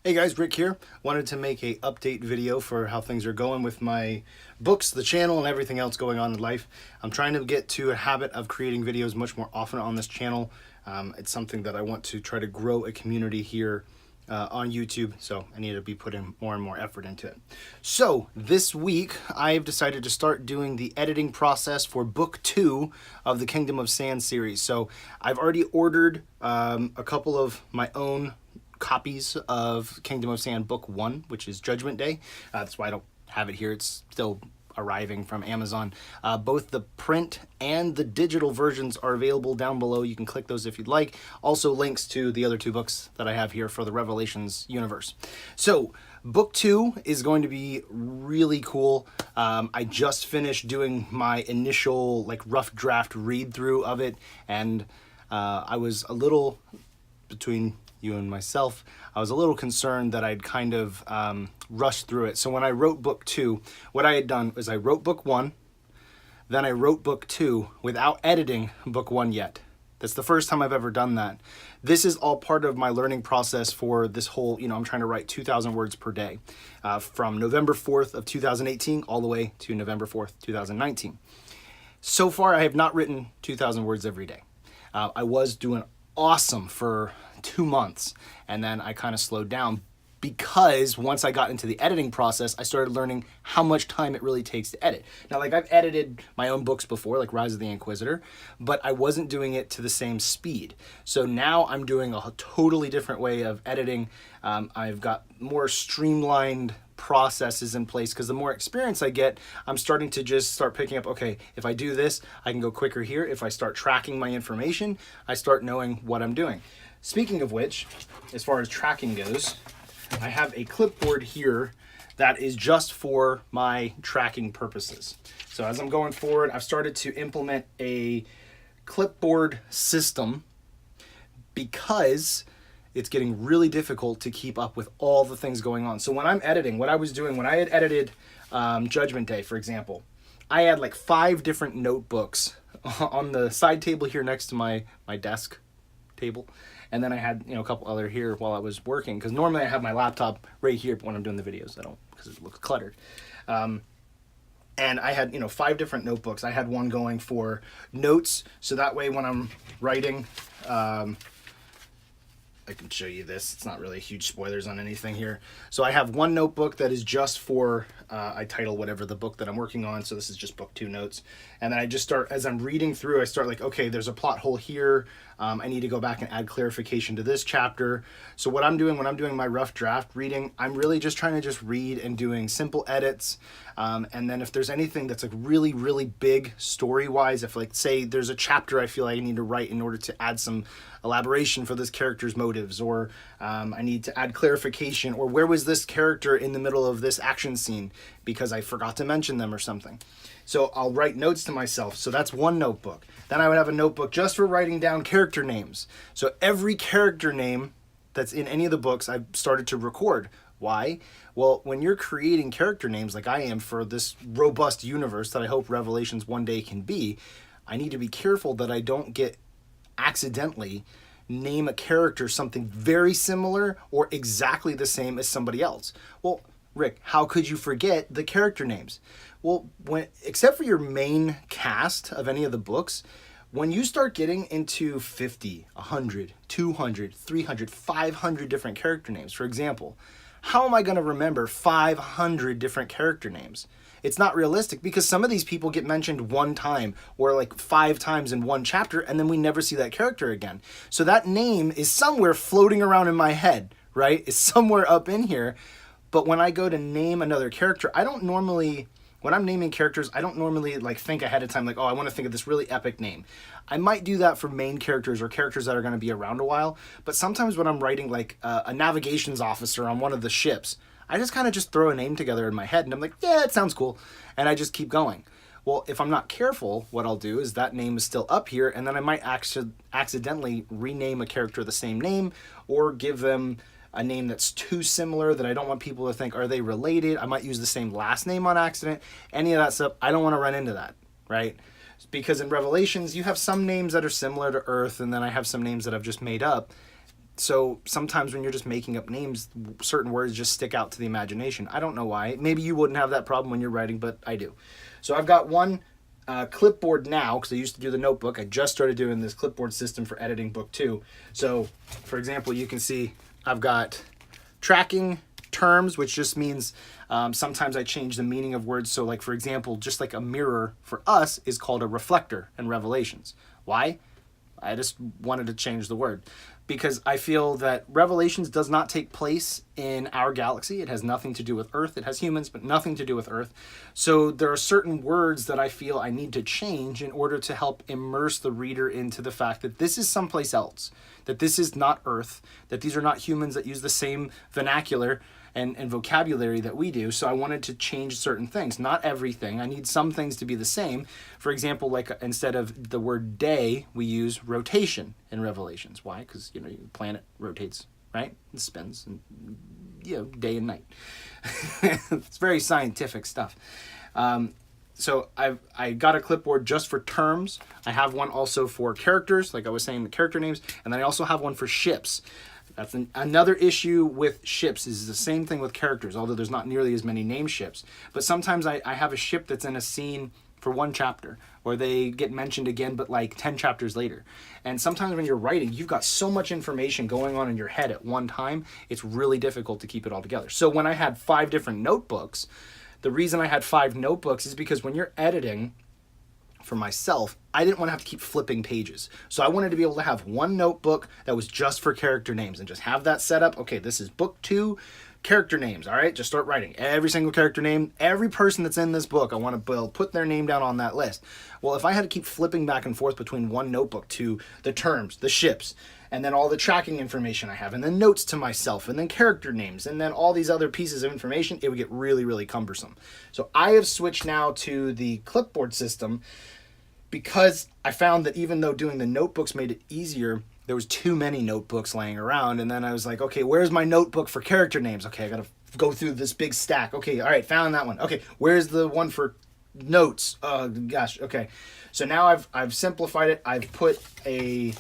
Hey guys, Rick here. Wanted to make a update video for how things are going with my books, the channel, and everything else going on in life. I'm trying to get to a habit of creating videos much more often on this channel. It's something that I want to try to grow a community here on YouTube, so I need to be putting more and more effort into it. So this week, I've decided to start doing the editing process for book 2 of the Kingdom of Sand series. So I've already ordered a couple of my own copies of Kingdom of Sand Book 1, which is Judgment Day. That's why I don't have it here. It's still arriving from Amazon. Both the print and the digital versions are available down below. You can click those if you'd like. Also links to the other 2 books that I have here for the Revelations universe. So book 2 is going to be really cool. I just finished doing my initial rough draft read through of it, and I was a little, between you and myself, I was a little concerned that I'd kind of rushed through it. So when I wrote book 2, what I had done was I wrote book 1, then I wrote book 2 without editing book 1 yet. That's the first time I've ever done that. This is all part of my learning process for this whole, I'm trying to write 2,000 words per day from November 4th of 2018 all the way to November 4th, 2019. So far, I have not written 2,000 words every day. I was doing awesome for 2 months, and then I kind of slowed down because once I got into the editing process, I started learning how much time it really takes to edit. Now, I've edited my own books before, like Rise of the Inquisitor, but I wasn't doing it to the same speed. So now I'm doing a totally different way of editing. I've got more streamlined processes in place because the more experience I get, I'm starting to just start picking up, okay, if I do this, I can go quicker here. If I start tracking my information, I start knowing what I'm doing. Speaking of which, as far as tracking goes, I have a clipboard here that is just for my tracking purposes. So as I'm going forward, I've started to implement a clipboard system because it's getting really difficult to keep up with all the things going on. So when I'm editing, what I was doing, when I had edited Judgment Day, for example, I had 5 different notebooks on the side table here next to my desk table. And then I had, a couple other here while I was working, because normally I have my laptop right here, but when I'm doing the videos, I don't, because it looks cluttered. And I had, 5 different notebooks. I had one going for notes, so that way when I'm writing, I can show you this. It's not really huge spoilers on anything here. So I have one notebook that is just for, I title whatever the book that I'm working on. So this is just book 2 notes. And then I just start, as I'm reading through, I start okay, there's a plot hole here. I need to go back and add clarification to this chapter. So what I'm doing when I'm doing my rough draft reading, I'm really just trying to just read and doing simple edits. And then if there's anything that's really, really big story-wise, if say there's a chapter I feel I need to write in order to add some elaboration for this character's motives, or I need to add clarification, or where was this character in the middle of this action scene because I forgot to mention them or something. So I'll write notes to myself. So that's one notebook. Then I would have a notebook just for writing down character names. So every character name that's in any of the books I've started to record. Why? Well, when you're creating character names like I am for this robust universe that I hope Revelations one day can be, I need to be careful that I don't get accidentally name a character something very similar or exactly the same as somebody else. Well, Rick, how could you forget the character names? Well, except for your main cast of any of the books, when you start getting into 50, 100, 200, 300, 500 different character names, for example, how am I going to remember 500 different character names? It's not realistic because some of these people get mentioned one time or 5 times in one chapter, and then we never see that character again. So that name is somewhere floating around in my head, right? It's somewhere up in here. But when I go to name another character, when I'm naming characters, I don't normally think ahead of time, oh, I want to think of this really epic name. I might do that for main characters or characters that are going to be around a while. But sometimes when I'm writing a navigations officer on one of the ships, I just kind of just throw a name together in my head and I'm like, yeah, it sounds cool. And I just keep going. Well, if I'm not careful, what I'll do is that name is still up here, and then I might accidentally rename a character the same name or give them a name that's too similar that I don't want people to think, are they related? I might use the same last name on accident. Any of that stuff, I don't want to run into that, right? Because in Revelations, you have some names that are similar to Earth, and then I have some names that I've just made up. So sometimes when you're just making up names, certain words just stick out to the imagination. I don't know why. Maybe you wouldn't have that problem when you're writing, but I do. So I've got one clipboard now, because I used to do the notebook. I just started doing this clipboard system for editing book 2. So, for example, you can see I've got tracking terms, which just means sometimes I change the meaning of words. So, like, for example, just like a mirror for us is called a reflector in Revelations. Why? I just wanted to change the word, because I feel that Revelations does not take place in our galaxy. It has nothing to do with Earth. It has humans, but nothing to do with Earth. So there are certain words that I feel I need to change in order to help immerse the reader into the fact that this is someplace else, that this is not Earth, that these are not humans that use the same vernacular and vocabulary that we do. So I wanted to change certain things, not everything. I need some things to be the same. For example, like instead of the word day, we use rotation in Revelations. Why? Because, the planet rotates, right? It spins, and, day and night. It's very scientific stuff. So I got a clipboard just for terms. I have one also for characters, like I was saying, the character names, and then I also have one for ships. That's another issue with ships, is the same thing with characters, although there's not nearly as many named ships. But sometimes I have a ship that's in a scene for one chapter, or they get mentioned again, but like 10 chapters later. And sometimes when you're writing, you've got so much information going on in your head at one time, it's really difficult to keep it all together. So when I had 5 different notebooks, the reason I had 5 notebooks is because when you're editing, for myself, I didn't want to have to keep flipping pages. So I wanted to be able to have one notebook that was just for character names and just have that set up. Okay, this is book 2, character names. All right, just start writing every single character name. Every person that's in this book, I want to put their name down on that list. Well, if I had to keep flipping back and forth between one notebook to the terms, the ships, and then all the tracking information I have, and then notes to myself, and then character names, and then all these other pieces of information, it would get really, really cumbersome. So I have switched now to the clipboard system, because I found that even though doing the notebooks made it easier, there was too many notebooks laying around. And then I was like, okay, where's my notebook for character names? Okay, I got to go through this big stack. Okay, all right, found that one. Okay, where's the one for notes? Oh, gosh, okay. So now I've simplified it. I've put a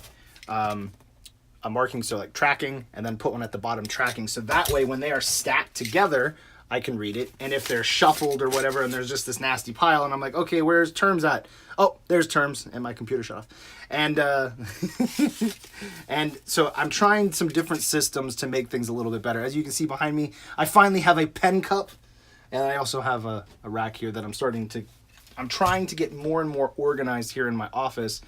marking, so like tracking, and then put one at the bottom, tracking. So that way, when they are stacked together, I can read it. And if they're shuffled or whatever, and there's just this nasty pile, and I'm like, okay, where's terms at? Oh, there's terms, and my computer shut off. And and so I'm trying some different systems to make things a little bit better. As you can see behind me, I finally have a pen cup, and I also have a rack here that I'm trying to get more and more organized here in my office,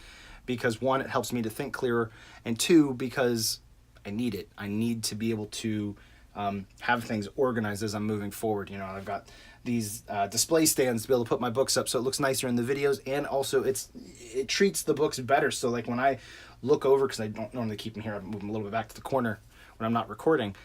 because 1, it helps me to think clearer, and 2, because I need it. I need to be able to have things organized as I'm moving forward. I've got these display stands to be able to put my books up so it looks nicer in the videos, and also it treats the books better. So like when I look over, because I don't normally keep them here, I move them a little bit back to the corner when I'm not recording,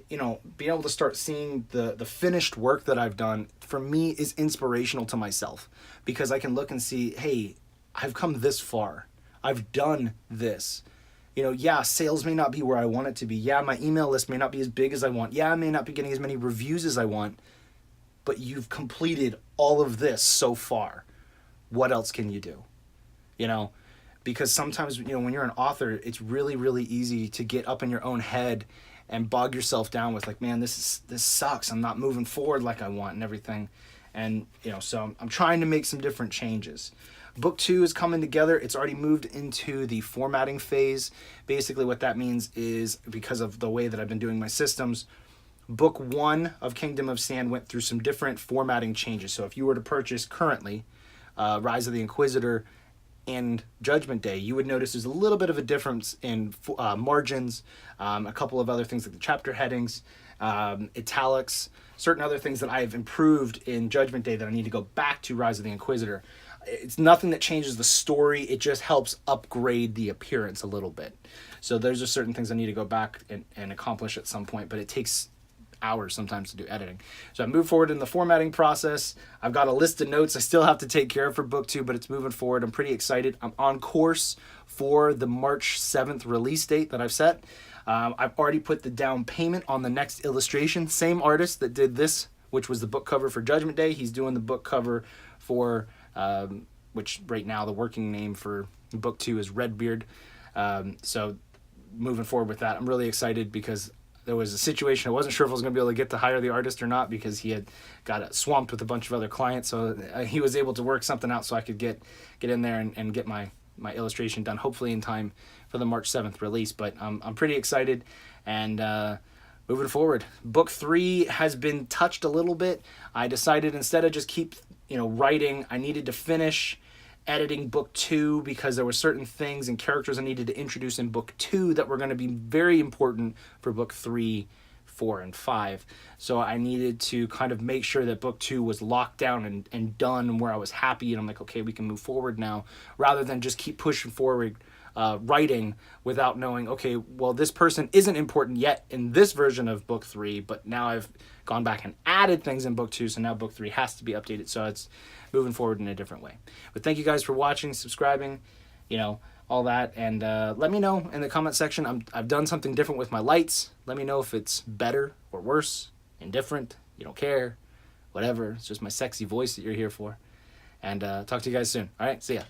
being able to start seeing the finished work that I've done, for me, is inspirational to myself, because I can look and see, hey, I've come this far. I've done this. Yeah, sales may not be where I want it to be. Yeah, my email list may not be as big as I want. Yeah, I may not be getting as many reviews as I want. But you've completed all of this so far. What else can you do? Because sometimes, when you're an author, it's really, really easy to get up in your own head and bog yourself down with like, man, this sucks. I'm not moving forward like I want and everything. And, so I'm trying to make some different changes. Book 2 is coming together. It's already moved into the formatting phase. Basically what that means is, because of the way that I've been doing my systems, Book 1 of Kingdom of Sand went through some different formatting changes. So if you were to purchase currently Rise of the Inquisitor and Judgment Day, you would notice there's a little bit of a difference in margins, a couple of other things like the chapter headings, italics, certain other things that I've improved in Judgment Day that I need to go back to Rise of the Inquisitor. It's nothing that changes the story. It just helps upgrade the appearance a little bit. So there's just certain things I need to go back and accomplish at some point, but it takes hours sometimes to do editing. So I moved forward in the formatting process. I've got a list of notes I still have to take care of for book 2, but it's moving forward. I'm pretty excited. I'm on course for the March 7th release date that I've set. I've already put the down payment on the next illustration. Same artist that did this, which was the book cover for Judgment Day. He's doing the book cover for, which right now the working name for book 2 is Redbeard. So moving forward with that. I'm really excited because there was a situation I wasn't sure if I was going to be able to get to hire the artist or not, because he had got swamped with a bunch of other clients. So he was able to work something out so I could get in there and get my illustration done, hopefully in time for the March 7th release. But I'm pretty excited, and moving forward, book 3 has been touched a little bit. I decided instead of just keep writing, I needed to finish editing book 2, because there were certain things and characters I needed to introduce in book 2 that were going to be very important for book 3, 4, and 5. So I needed to kind of make sure that book 2 was locked down and done, where I was happy, and I'm like, okay, we can move forward now, rather than just keep pushing forward writing without knowing, okay, well, this person isn't important yet in this version of book 3, but now I've gone back and added things in book 2, so now book 3 has to be updated, so it's moving forward in a different way. But thank you guys for watching, subscribing, all that, and let me know in the comment section. I've done something different with my lights. Let me know if it's better or worse, indifferent, you don't care, whatever. It's just my sexy voice that you're here for. And talk to you guys soon. All right, see ya.